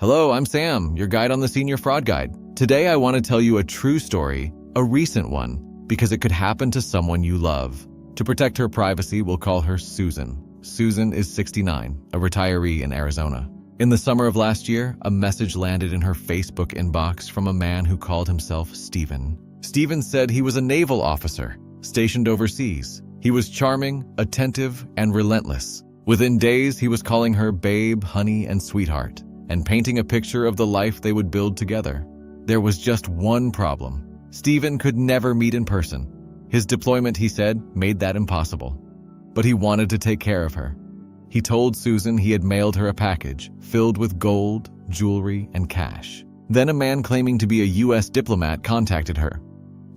Hello, I'm Sam, your guide on the Senior Fraud Guide. Today I want to tell you a true story, a recent one, because it could happen to someone you love. To protect her privacy, we'll call her Susan. Susan is 69, a retiree in Arizona. In the summer of last year, a message landed in her Facebook inbox from a man who called himself Steven. Steven said he was a naval officer, stationed overseas. He was charming, attentive, and relentless. Within days, he was calling her babe, honey, and sweetheart, and painting a picture of the life they would build together. There was just one problem. Steven could never meet in person. His deployment, he said, made that impossible. But he wanted to take care of her. He told Susan he had mailed her a package filled with gold, jewelry, and cash. Then a man claiming to be a U.S. diplomat contacted her.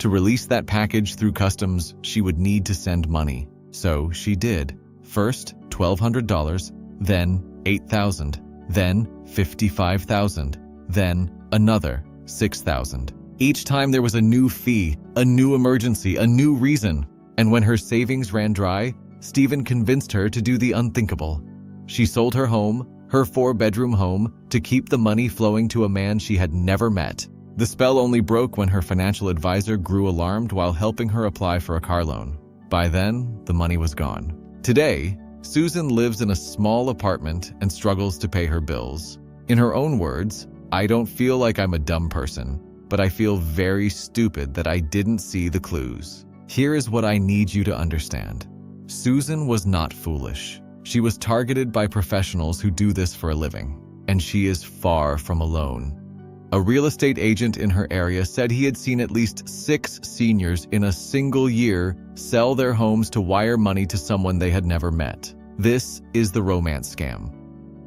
To release that package through customs, she would need to send money. So she did. First, $1,200, then $8,000, then $55,000, then another $6,000. Each time there was a new fee, a new emergency, a new reason. And when her savings ran dry, Steven convinced her to do the unthinkable. She sold her home, her 4-bedroom home, to keep the money flowing to a man she had never met. The spell only broke when her financial advisor grew alarmed while helping her apply for a car loan. By then, the money was gone. Today, Susan lives in a small apartment and struggles to pay her bills. In her own words, "I don't feel like I'm a dumb person, but I feel very stupid that I didn't see the clues." Here is what I need you to understand. Susan was not foolish. She was targeted by professionals who do this for a living, and she is far from alone. A real estate agent in her area said he had seen at least 6 seniors in a single year sell their homes to wire money to someone they had never met. This is the romance scam.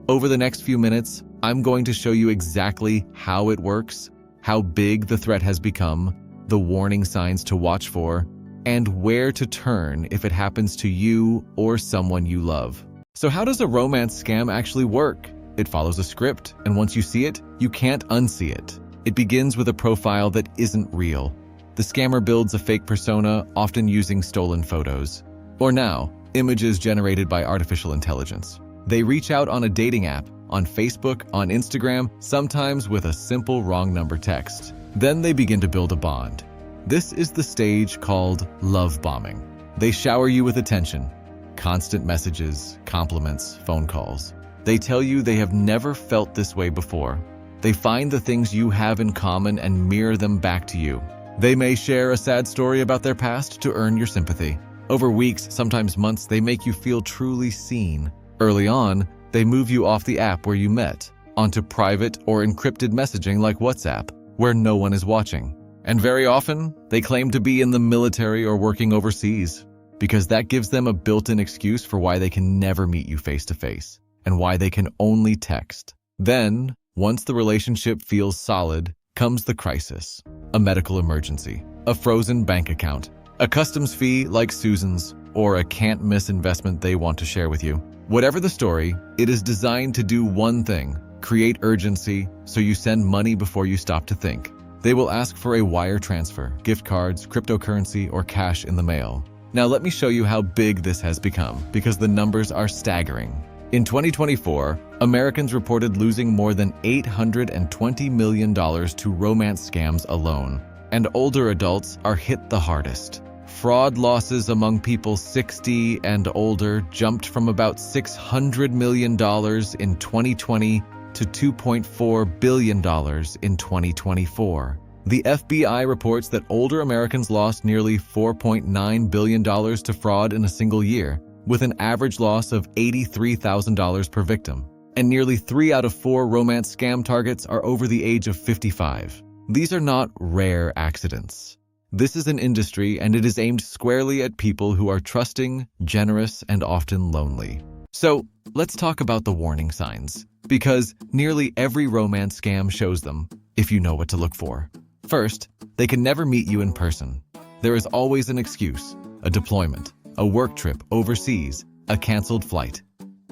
Over the next few minutes, I'm going to show you exactly how it works, how big the threat has become, the warning signs to watch for, and where to turn if it happens to you or someone you love. So how does a romance scam actually work? It follows a script, and once you see it, you can't unsee it. It begins with a profile that isn't real. The scammer builds a fake persona, often using stolen photos. Or now, images generated by artificial intelligence. They reach out on a dating app, on Facebook, on Instagram, sometimes with a simple wrong number text. Then they begin to build a bond. This is the stage called love bombing. They shower you with attention, constant messages, compliments, phone calls. They tell you they have never felt this way before. They find the things you have in common and mirror them back to you. They may share a sad story about their past to earn your sympathy. Over weeks, sometimes months, they make you feel truly seen. Early on, they move you off the app where you met, onto private or encrypted messaging like WhatsApp, where no one is watching. And very often, they claim to be in the military or working overseas, because that gives them a built-in excuse for why they can never meet you face-to-face, and why they can only text. Then, once the relationship feels solid, comes the crisis. A medical emergency, a frozen bank account, a customs fee like Susan's, or a can't-miss investment they want to share with you. Whatever the story, it is designed to do one thing: create urgency, so you send money before you stop to think. They will ask for a wire transfer, gift cards, cryptocurrency, or cash in the mail. Now let me show you how big this has become, because the numbers are staggering. In 2024, Americans reported losing more than $820 million to romance scams alone, and older adults are hit the hardest. Fraud losses among people 60 and older jumped from about $600 million in 2020 to $2.4 billion in 2024. The FBI reports that older Americans lost nearly $4.9 billion to fraud in a single year, with an average loss of $83,000 per victim. And nearly 3 out of 4 romance scam targets are over the age of 55. These are not rare accidents. This is an industry, and it is aimed squarely at people who are trusting, generous, and often lonely. So, let's talk about the warning signs, because nearly every romance scam shows them, if you know what to look for. First, they can never meet you in person. There is always an excuse: a deployment, a work trip overseas, a canceled flight.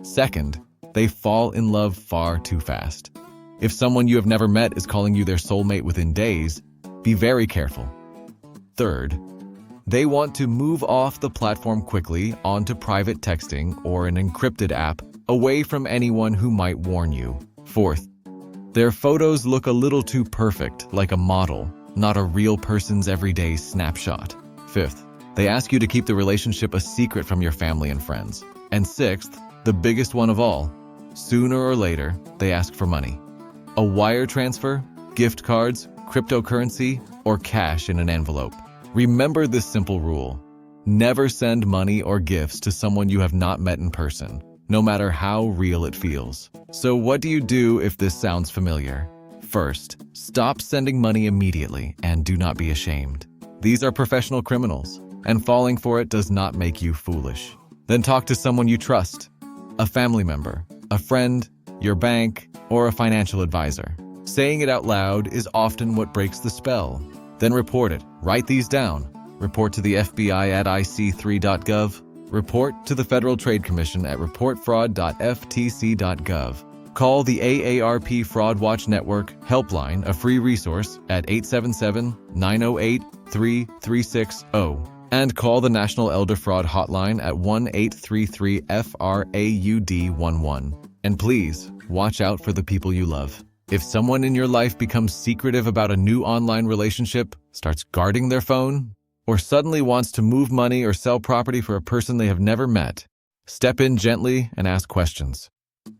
Second, they fall in love far too fast. If someone you have never met is calling you their soulmate within days, be very careful. Third, they want to move off the platform quickly onto private texting or an encrypted app, away from anyone who might warn you. Fourth, Their photos look a little too perfect, like a model, not a real person's everyday snapshot. 5th, they ask you to keep the relationship a secret from your family and friends. And 6th, the biggest one of all, sooner or later, they ask for money. A wire transfer, gift cards, cryptocurrency, or cash in an envelope. Remember this simple rule. Never send money or gifts to someone you have not met in person, no matter how real it feels. So what do you do if this sounds familiar? First, stop sending money immediately and do not be ashamed. These are professional criminals, and falling for it does not make you foolish. Then talk to someone you trust, a family member, a friend, your bank, or a financial advisor. Saying it out loud is often what breaks the spell. Then report it. Write these down. Report to the FBI at ic3.gov. Report to the Federal Trade Commission at ReportFraud.ftc.gov. Call the AARP Fraud Watch Network Helpline, a free resource, at 877-908-3360. And call the National Elder Fraud Hotline at 1-833-FRAUD-11. And please, watch out for the people you love. If someone in your life becomes secretive about a new online relationship, starts guarding their phone, or suddenly wants to move money or sell property for a person they have never met, step in gently and ask questions.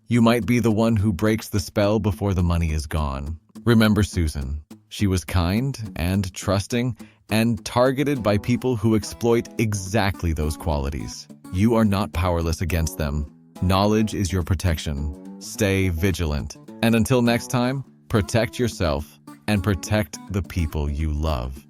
You might be the one who breaks the spell before the money is gone. Remember Susan. She was kind and trusting and targeted by people who exploit exactly those qualities. You are not powerless against them. Knowledge is your protection. Stay vigilant. And until next time, protect yourself and protect the people you love.